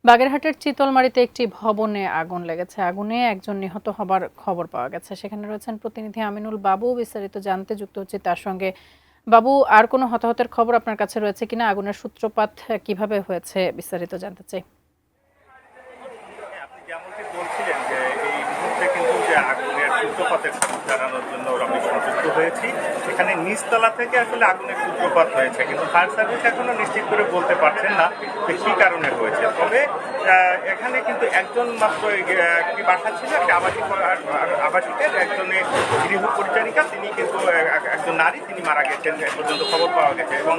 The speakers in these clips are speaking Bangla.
বাগেরহাটের চিতলমারীতে একটি ভবনে আগুন লেগেছে। আগুনে একজন নিহত হবার খবর পাওয়া গেছে। সেখানে রয়েছেন প্রতিনিধি আমিনুল বাবু। বিস্তারিত জানতে যুক্ত হচ্ছে তার সঙ্গে। বাবু, আর কোনো হতাহতের খবর আপনার কাছে রয়েছে কিনা? আগুনের সূত্রপাত কিভাবে হয়েছে বিস্তারিত জানতে চাই। আপনি যেমনটি বলছিলেন যে এই মুহূর্তে কিন্তু যে আগুনের সূত্রপাতের খবর জানানোর জন্য আমি সংযুক্ত হয়েছি। এখানে নিচতলা থেকে আসলে আগুনের সূত্রপাত হয়েছে, কিন্তু ফায়ার সার্ভিস এখনো নিশ্চিত করে বলতে পারছেন না যে কী কারণে হয়েছে। তবে এখানে কিন্তু একজন মাত্র একটি বাসা ছিল, একটি আবাসিকের একজনের গৃহ পরিচারিকা, তিনি কিন্তু একজন নারী, তিনি মারা গেছেন এ পর্যন্ত খবর পাওয়া গেছে। এবং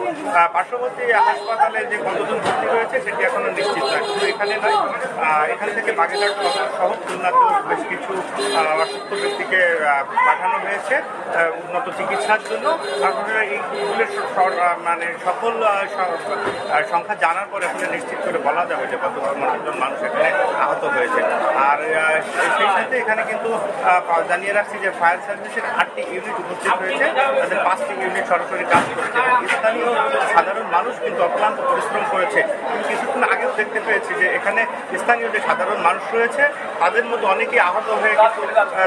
পার্শ্ববর্তী হাসপাতালে যে কতজন ভর্তি হয়েছে সেটি এখনো নিশ্চিত নয়। শুধু এখানে নয়, এখান থেকে বাগেরহাট সহ খুলনাতেও বেশ কিছু অসুস্থ ব্যক্তিকে পাঠানো হয়েছে উন্নত চিকিৎসার জন্য। এইগুলোর মানে সকল সংখ্যা জানার পরে আসলে নিশ্চিত করে বলা যাবে যে কত জন মানুষ এখানে আহত হয়েছে। আর সেই সাথে এখানে কিন্তু জানিয়ে রাখছি যে ফায়ার সার্ভিসের 8টি ইউনিট উপস্থিত হয়েছে, তাদের 5টি ইউনিট সরাসরি কাজ করেছে। স্থানীয় সাধারণ মানুষ কিন্তু অক্লান্ত পরিশ্রম করেছে। কিন্তু কিছুক্ষণ আগেও দেখতে পেয়েছি যে এখানে স্থানীয় যে সাধারণ মানুষ রয়েছে তাদের মধ্যে অনেকেই আহত হয়ে কিন্তু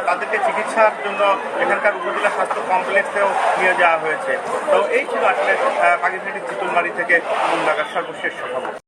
তাদেরকে চিকিৎসার জন্য এখানকার উপজেলা স্বাস্থ্য কমপ্লেক্সেও নিয়ে যাওয়া হয়েছে। তো এই ছিল আসলে বাগেরহাটের চিতলমারী থেকে আগুন লাগার সর্বশেষ খবর।